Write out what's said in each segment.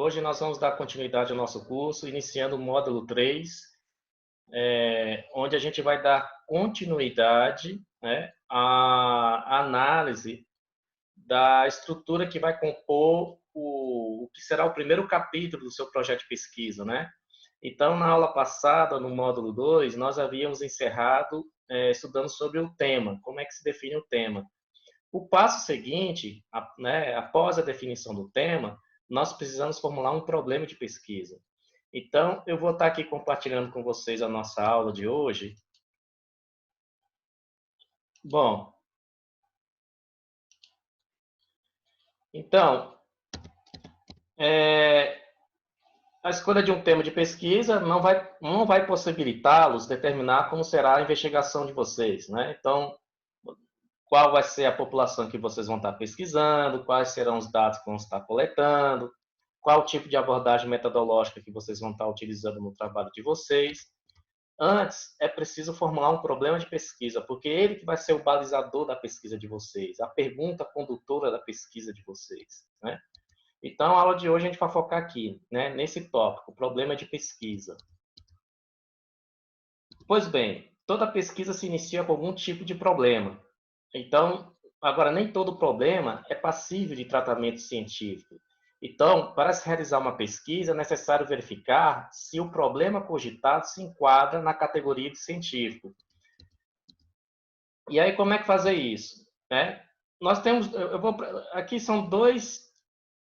Hoje nós vamos dar continuidade ao nosso curso, iniciando o módulo 3, onde a gente vai dar continuidade, né, à análise da estrutura que vai compor o que será o primeiro capítulo do seu projeto de pesquisa, né? Então, na aula passada, no módulo 2, nós havíamos encerrado estudando sobre o tema, como é que se define o tema. O passo seguinte, né, após a definição do tema, nós precisamos formular um problema de pesquisa. Então, eu vou estar aqui compartilhando com vocês a nossa aula de hoje. Bom, então, a escolha de um tema de pesquisa não vai possibilitá-los determinar como será a investigação de vocês, né? Então, qual vai ser a população que vocês vão estar pesquisando, quais serão os dados que vão estar coletando, qual tipo de abordagem metodológica que vocês vão estar utilizando no trabalho de vocês. Antes, é preciso formular um problema de pesquisa, porque ele que vai ser o balizador da pesquisa de vocês, a pergunta condutora da pesquisa de vocês, né? Então, a aula de hoje a gente vai focar aqui, né, nesse tópico, problema de pesquisa. Pois bem, toda pesquisa se inicia com algum tipo de problema. Então, agora, nem todo problema é passível de tratamento científico. Então, para se realizar uma pesquisa, é necessário verificar se o problema cogitado se enquadra na categoria de científico. E aí, como é que fazer isso? Né? Nós temos, aqui são dois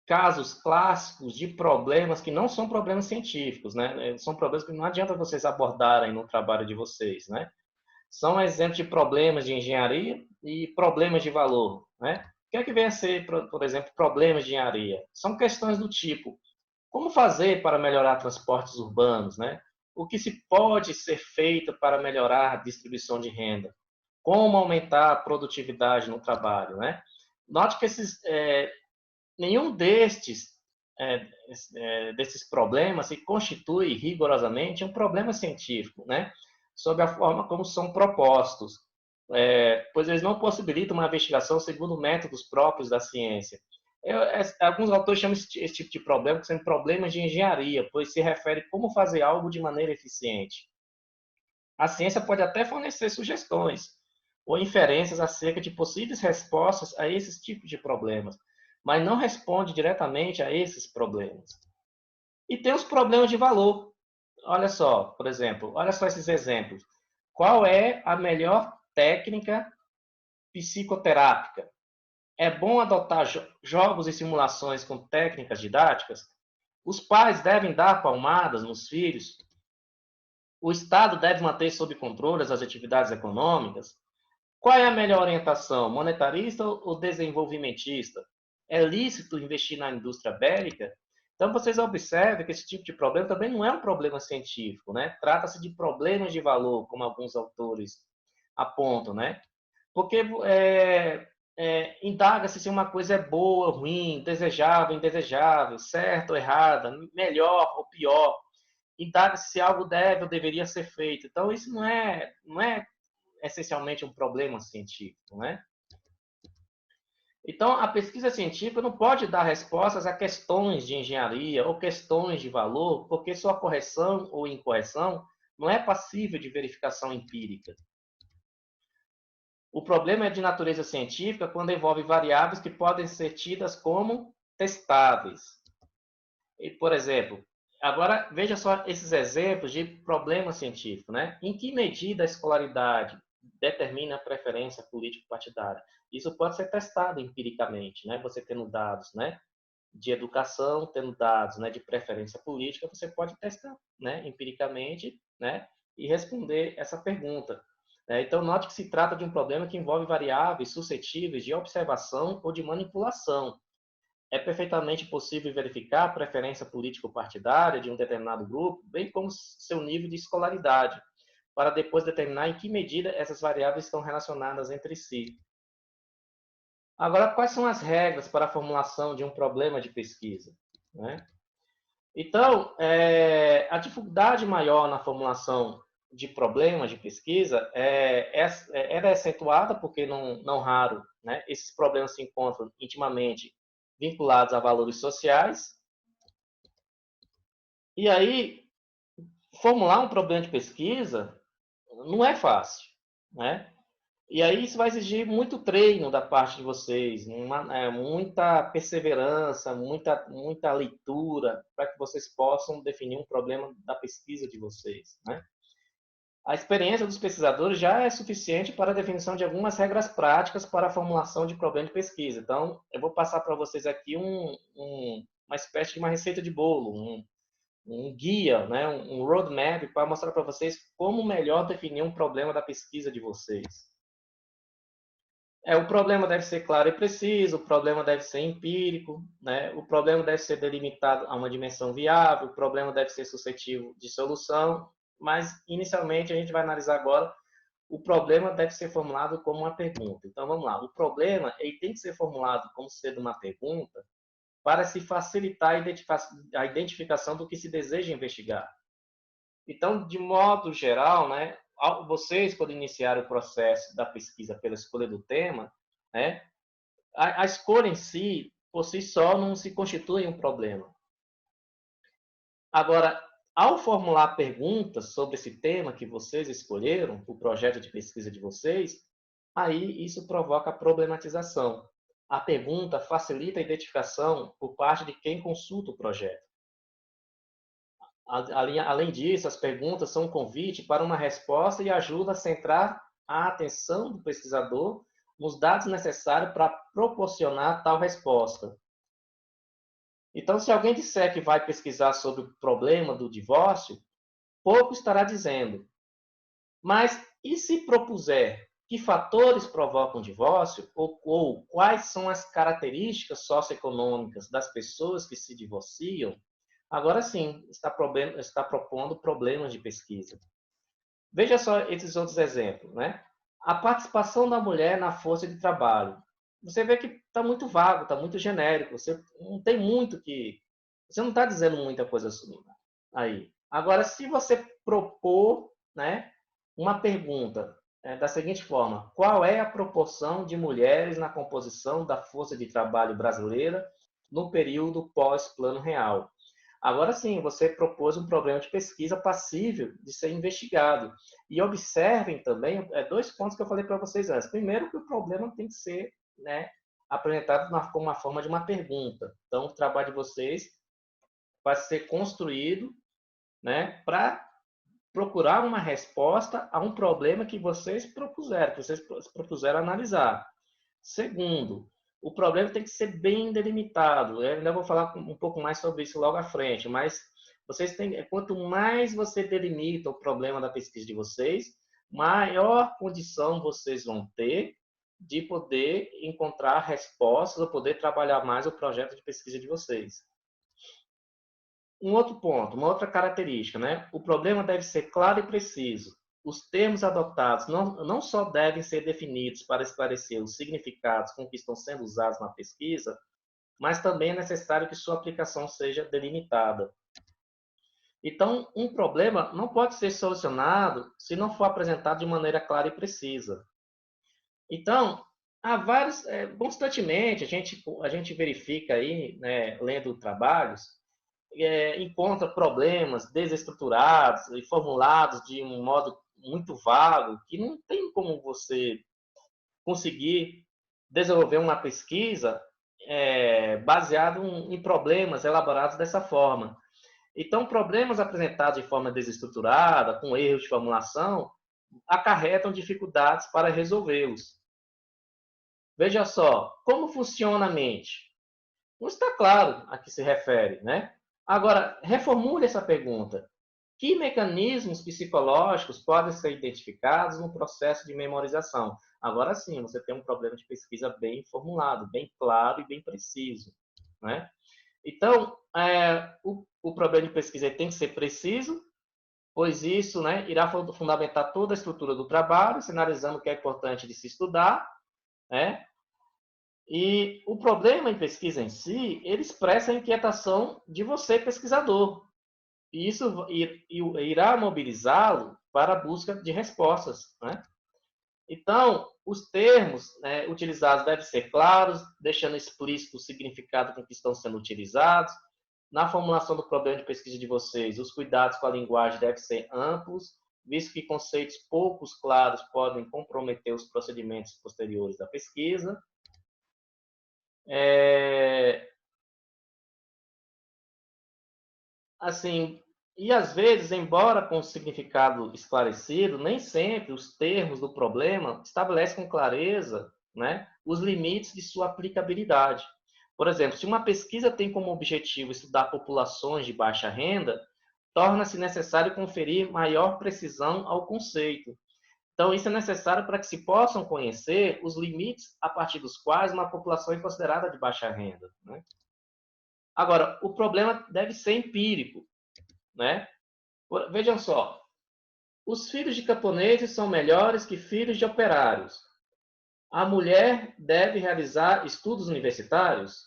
casos clássicos de problemas que não são problemas científicos, né? São problemas que não adianta vocês abordarem no trabalho de vocês, né? São exemplos de problemas de engenharia e problemas de valor, né? O que é que vem a ser, por exemplo, problemas de engenharia? São questões do tipo: como fazer para melhorar transportes urbanos, né? O que se pode ser feito para melhorar a distribuição de renda? Como aumentar a produtividade no trabalho, né? Note que nenhum desses problemas se constitui rigorosamente um problema científico, né? Sob a forma como são propostos, pois eles não possibilitam uma investigação segundo métodos próprios da ciência. Alguns autores chamam esse tipo de problema de problemas de engenharia, pois se refere a como fazer algo de maneira eficiente. A ciência pode até fornecer sugestões ou inferências acerca de possíveis respostas a esses tipos de problemas, mas não responde diretamente a esses problemas. E tem os problemas de valor. Olha só, por exemplo, olha só esses exemplos. Qual é a melhor técnica psicoterápica? É bom adotar jogos e simulações com técnicas didáticas? Os pais devem dar palmadas nos filhos? O Estado deve manter sob controle as atividades econômicas? Qual é a melhor orientação, monetarista ou desenvolvimentista? É lícito investir na indústria bélica? Então, vocês observem que esse tipo de problema também não é um problema científico, né? Trata-se de problemas de valor, como alguns autores apontam, né? Porque indaga-se se uma coisa é boa, ruim, desejável, indesejável, certa ou errada, melhor ou pior. Indaga-se se algo deve ou deveria ser feito. Então, isso não é essencialmente um problema científico, né? Então, a pesquisa científica não pode dar respostas a questões de engenharia ou questões de valor, porque sua correção ou incorreção não é passível de verificação empírica. O problema é de natureza científica quando envolve variáveis que podem ser tidas como testáveis. E, por exemplo, agora veja só esses exemplos de problema científico, né? Em que medida a escolaridade determina a preferência político-partidária? Isso pode ser testado empiricamente, né? Você tendo dados, né, de educação, tendo dados, né, de preferência política, você pode testar, né, empiricamente, né, e responder essa pergunta. Então, note que se trata de um problema que envolve variáveis suscetíveis de observação ou de manipulação. É perfeitamente possível verificar a preferência político-partidária de um determinado grupo, bem como seu nível de escolaridade, para depois determinar em que medida essas variáveis estão relacionadas entre si. Agora, quais são as regras para a formulação de um problema de pesquisa, né? Então, a dificuldade maior na formulação de problemas de pesquisa é acentuada porque, não raro, né, esses problemas se encontram intimamente vinculados a valores sociais, E aí, formular um problema de pesquisa não é fácil, né? E aí isso vai exigir muito treino da parte de vocês, muita perseverança, muita leitura, para que vocês possam definir um problema da pesquisa de vocês, né? A experiência dos pesquisadores já é suficiente para a definição de algumas regras práticas para a formulação de problema de pesquisa. Então, eu vou passar para vocês aqui uma espécie de uma receita de bolo, um guia, né, um roadmap para mostrar para vocês como melhor definir um problema da pesquisa de vocês. O problema deve ser claro e preciso, o problema deve ser empírico, né? O problema deve ser delimitado a uma dimensão viável, o problema deve ser suscetível de solução, mas inicialmente a gente vai analisar agora o problema deve ser formulado como uma pergunta. Então vamos lá, o problema ele tem que ser formulado como sendo uma pergunta para se facilitar a identificação do que se deseja investigar. Então, de modo geral, né, vocês, quando iniciarem o processo da pesquisa pela escolha do tema, né, a escolha em si, por si só, não se constitui um problema. Agora, ao formular perguntas sobre esse tema que vocês escolheram, o projeto de pesquisa de vocês, aí isso provoca problematização. A pergunta facilita a identificação por parte de quem consulta o projeto. Além disso, as perguntas são um convite para uma resposta e ajudam a centrar a atenção do pesquisador nos dados necessários para proporcionar tal resposta. Então, se alguém disser que vai pesquisar sobre o problema do divórcio, pouco estará dizendo. Mas e se propuser que fatores provocam o divórcio ou quais são as características socioeconômicas das pessoas que se divorciam? Agora sim, está propondo problemas de pesquisa. Veja só esses outros exemplos, né? A participação da mulher na força de trabalho. Você vê que está muito vago, está muito genérico. Você não tem muito que. Você não está dizendo muita coisa aí. Agora, se você propor, né, uma pergunta da seguinte forma: qual é a proporção de mulheres na composição da força de trabalho brasileira no período pós-Plano Real? Agora sim, você propôs um problema de pesquisa passível de ser investigado. E observem também dois pontos que eu falei para vocês antes. Primeiro, que o problema tem que ser, né, apresentado como uma forma de uma pergunta. Então, o trabalho de vocês vai ser construído, né, para procurar uma resposta a um problema que vocês propuseram analisar. Segundo, o problema tem que ser bem delimitado. Eu ainda vou falar um pouco mais sobre isso logo à frente, mas vocês têm, quanto mais você delimita o problema da pesquisa de vocês, maior condição vocês vão ter de poder encontrar respostas ou poder trabalhar mais o projeto de pesquisa de vocês. Um outro ponto, uma outra característica, né? O problema deve ser claro e preciso. Os termos adotados não só devem ser definidos para esclarecer os significados com que estão sendo usados na pesquisa, mas também é necessário que sua aplicação seja delimitada. Então, um problema não pode ser solucionado se não for apresentado de maneira clara e precisa. Então, há vários, constantemente a gente verifica aí, né, lendo trabalhos, encontra problemas desestruturados e formulados de um modo muito vago, que não tem como você conseguir desenvolver uma pesquisa baseado em problemas elaborados dessa forma. Então, problemas apresentados de forma desestruturada, com erros de formulação, acarretam dificuldades para resolvê-los. Veja só, como funciona a mente? Não está claro a que se refere, né? Agora, reformule essa pergunta. Que mecanismos psicológicos podem ser identificados no processo de memorização? Agora sim, você tem um problema de pesquisa bem formulado, bem claro e bem preciso, né? Então, o problema de pesquisa tem que ser preciso, pois isso, né, irá fundamentar toda a estrutura do trabalho, sinalizando o que é importante de se estudar, né? E o problema em pesquisa em si, ele expressa a inquietação de você, pesquisador. E isso irá mobilizá-lo para a busca de respostas, né? Então, os termos, né, utilizados devem ser claros, deixando explícito o significado com que estão sendo utilizados. Na formulação do problema de pesquisa de vocês, os cuidados com a linguagem devem ser amplos, visto que conceitos poucos claros podem comprometer os procedimentos posteriores da pesquisa. Assim, e às vezes, embora com significado esclarecido, nem sempre os termos do problema estabelecem com clareza, né, os limites de sua aplicabilidade. Por exemplo, se uma pesquisa tem como objetivo estudar populações de baixa renda, torna-se necessário conferir maior precisão ao conceito. Então, isso é necessário para que se possam conhecer os limites a partir dos quais uma população é considerada de baixa renda, né? Agora, o problema deve ser empírico, né? Vejam só, os filhos de camponeses são melhores que filhos de operários. A mulher deve realizar estudos universitários.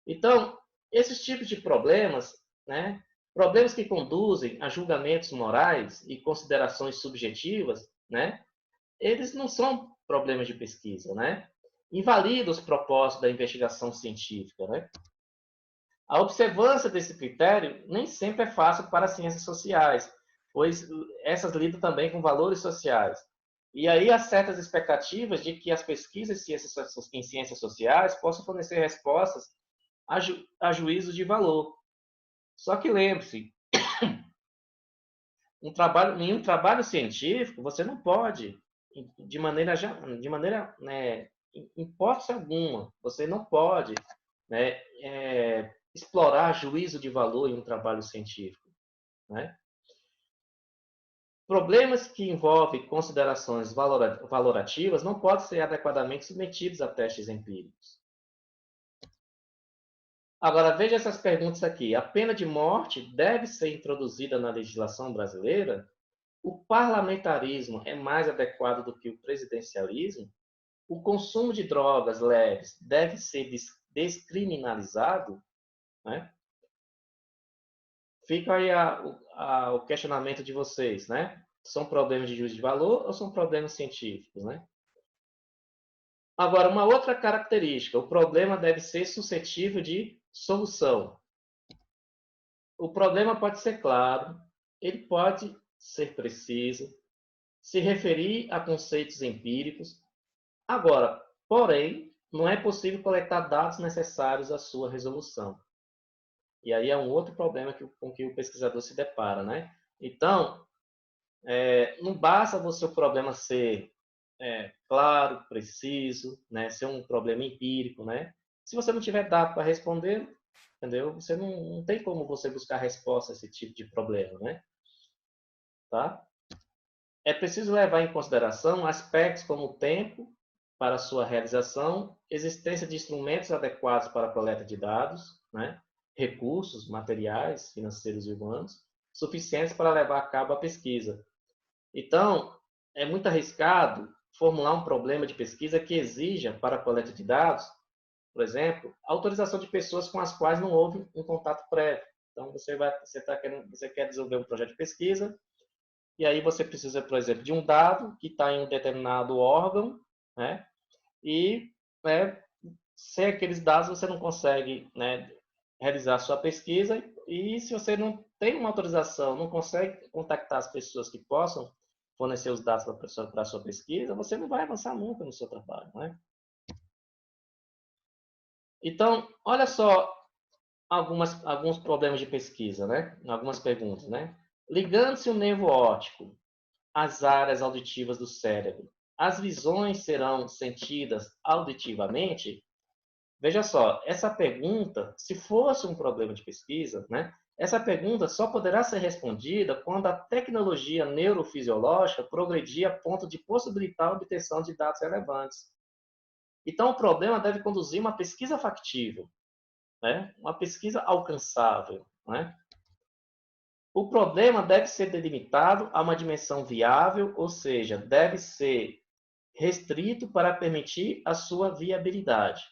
Então, esses tipos de problemas, né? Problemas que conduzem a julgamentos morais e considerações subjetivas, né? Eles não são problemas de pesquisa, né? Invalida os propósitos da investigação científica, né? A observância desse critério nem sempre é fácil para as ciências sociais, pois essas lidam também com valores sociais. E aí há certas expectativas de que as pesquisas em ciências sociais possam fornecer respostas a juízos de valor. Só que lembre-se, em um trabalho científico, você não pode, de maneira, né, em hipótese alguma, você não pode, né, explorar juízo de valor em um trabalho científico, né? Problemas que envolvem considerações valorativas não podem ser adequadamente submetidos a testes empíricos. Agora, veja essas perguntas aqui. A pena de morte deve ser introduzida na legislação brasileira? O parlamentarismo é mais adequado do que o presidencialismo? O consumo de drogas leves deve ser descriminalizado? Né? Fica aí o questionamento de vocês, né? São problemas de juízo de valor ou são problemas científicos, né? Agora, uma outra característica, o problema deve ser suscetível de solução. O problema pode ser claro, ele pode ser preciso, se referir a conceitos empíricos. Agora, porém, não é possível coletar dados necessários à sua resolução. E aí é um outro problema com que o pesquisador se depara, né? Então, não basta o problema ser claro, preciso, né? Ser um problema empírico, né? Se você não tiver dado para responder, entendeu? Você não tem como você buscar resposta a esse tipo de problema, né? Tá? É preciso levar em consideração aspectos como o tempo para sua realização, existência de instrumentos adequados para a coleta de dados, né? Recursos materiais, financeiros e humanos, suficientes para levar a cabo a pesquisa. Então, é muito arriscado formular um problema de pesquisa que exija, para a coleta de dados, por exemplo, autorização de pessoas com as quais não houve um contato prévio. Então, você quer desenvolver um projeto de pesquisa, e aí você precisa, por exemplo, de um dado que está em um determinado órgão, né? E sem aqueles dados você não consegue, né, realizar a sua pesquisa. E se você não tem uma autorização, não consegue contactar as pessoas que possam fornecer os dados para a sua pesquisa, você não vai avançar nunca no seu trabalho, né? Então, olha só alguns problemas de pesquisa, né? Algumas perguntas, né? Ligando-se o nervo óptico às áreas auditivas do cérebro, as visões serão sentidas auditivamente? Veja só, essa pergunta, se fosse um problema de pesquisa, né? Essa pergunta só poderá ser respondida quando a tecnologia neurofisiológica progredir a ponto de possibilitar a obtenção de dados relevantes. Então, o problema deve conduzir uma pesquisa factível, né? Uma pesquisa alcançável, né? O problema deve ser delimitado a uma dimensão viável, ou seja, deve ser restrito para permitir a sua viabilidade.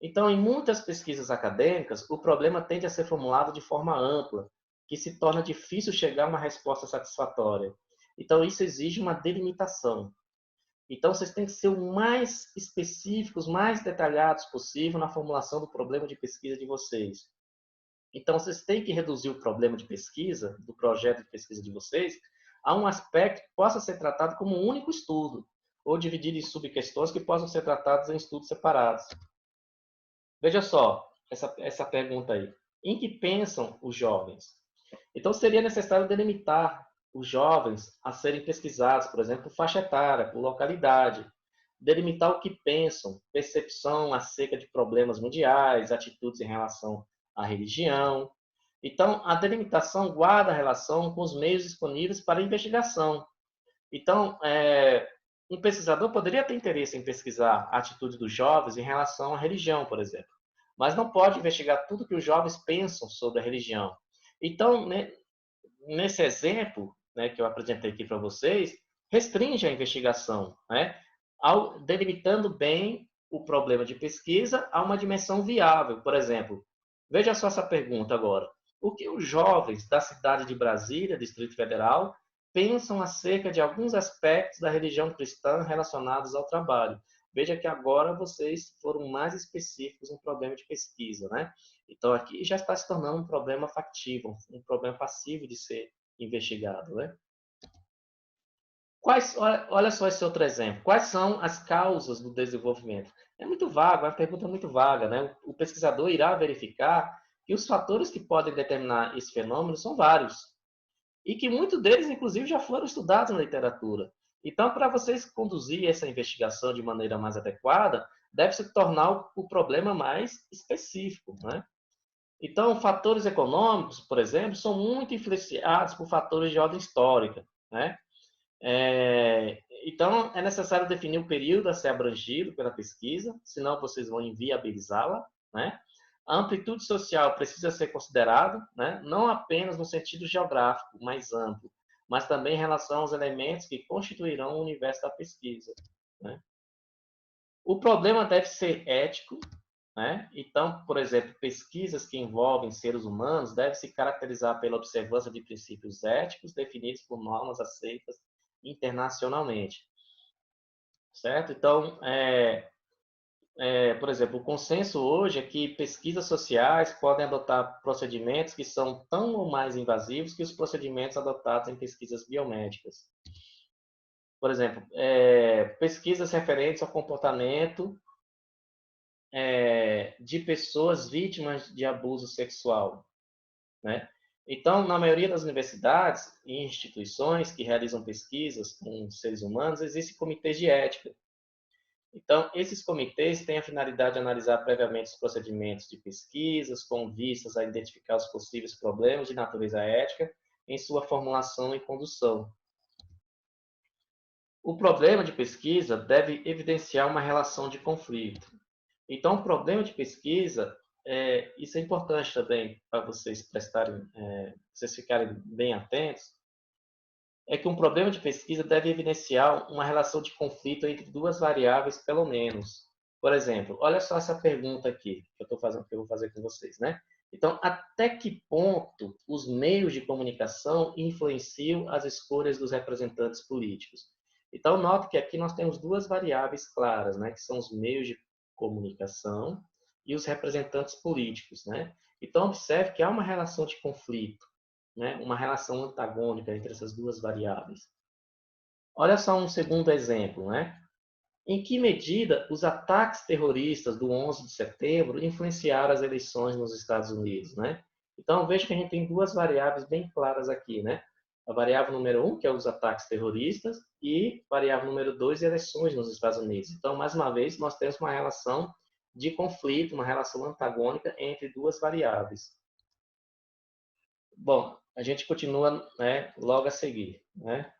Então, em muitas pesquisas acadêmicas, o problema tende a ser formulado de forma ampla, que se torna difícil chegar a uma resposta satisfatória. Então, isso exige uma delimitação. Então, vocês têm que ser o mais específicos, mais detalhados possível na formulação do problema de pesquisa de vocês. Então, vocês têm que reduzir o problema de pesquisa, do projeto de pesquisa de vocês, a um aspecto que possa ser tratado como um único estudo, ou dividido em subquestões que possam ser tratadas em estudos separados. Veja só essa pergunta aí. Em que pensam os jovens? Então, seria necessário delimitar os jovens a serem pesquisados, por exemplo, por faixa etária, por localidade, delimitar o que pensam, percepção acerca de problemas mundiais, atitudes em relação à religião. Então, a delimitação guarda relação com os meios disponíveis para investigação. Então, um pesquisador poderia ter interesse em pesquisar a atitude dos jovens em relação à religião, por exemplo, mas não pode investigar tudo que os jovens pensam sobre a religião. Então, né, nesse exemplo, né, que eu apresentei aqui para vocês, restringe a investigação, né, delimitando bem o problema de pesquisa a uma dimensão viável. Por exemplo, veja só essa pergunta agora. O que os jovens da cidade de Brasília, Distrito Federal, pensam acerca de alguns aspectos da religião cristã relacionados ao trabalho? Veja que agora vocês foram mais específicos no problema de pesquisa, né? Então, aqui já está se tornando um problema factível, um problema passivo de ser investigado, né? Olha só esse outro exemplo. Quais são as causas do desenvolvimento? É muito vago, é uma pergunta muito vaga, né? O pesquisador irá verificar que os fatores que podem determinar esse fenômeno são vários e que muitos deles, inclusive, já foram estudados na literatura. Então, para vocês conduzir essa investigação de maneira mais adequada, deve-se tornar o problema mais específico, né? Então, fatores econômicos, por exemplo, são muito influenciados por fatores de ordem histórica, né? Então, é necessário definir o período a ser abrangido pela pesquisa, senão vocês vão inviabilizá-la, né? A amplitude social precisa ser considerada, né? Não apenas no sentido geográfico mais amplo, mas também em relação aos elementos que constituirão o universo da pesquisa, né? O problema deve ser ético, né? Então, por exemplo, pesquisas que envolvem seres humanos devem se caracterizar pela observância de princípios éticos definidos por normas aceitas internacionalmente, certo? Então, por exemplo, o consenso hoje é que pesquisas sociais podem adotar procedimentos que são tão ou mais invasivos que os procedimentos adotados em pesquisas biomédicas. Por exemplo, pesquisas referentes ao comportamento de pessoas vítimas de abuso sexual, né? Então, na maioria das universidades e instituições que realizam pesquisas com seres humanos, existem comitês de ética. Então, esses comitês têm a finalidade de analisar previamente os procedimentos de pesquisas, com vistas a identificar os possíveis problemas de natureza ética em sua formulação e condução. O problema de pesquisa deve evidenciar uma relação de conflito. Então, o problema de pesquisa, isso é importante também para vocês prestarem, vocês ficarem bem atentos, é que um problema de pesquisa deve evidenciar uma relação de conflito entre duas variáveis, pelo menos. Por exemplo, olha só essa pergunta aqui que eu vou fazer com vocês, né? Então, até que ponto os meios de comunicação influenciam as escolhas dos representantes políticos? Então, note que aqui nós temos duas variáveis claras, né? Que são os meios de comunicação e os representantes políticos, né? Então, observe que há uma relação de conflito, né? Uma relação antagônica entre essas duas variáveis. Olha só um segundo exemplo, né? Em que medida os ataques terroristas do 11 de setembro influenciaram as eleições nos Estados Unidos, né? Então, veja que a gente tem duas variáveis bem claras aqui, né? A variável número 1, que é os ataques terroristas, e variável número 2, eleições nos Estados Unidos. Então, mais uma vez, nós temos uma relação de conflito, uma relação antagônica entre duas variáveis. Bom, a gente continua, né, logo a seguir, né?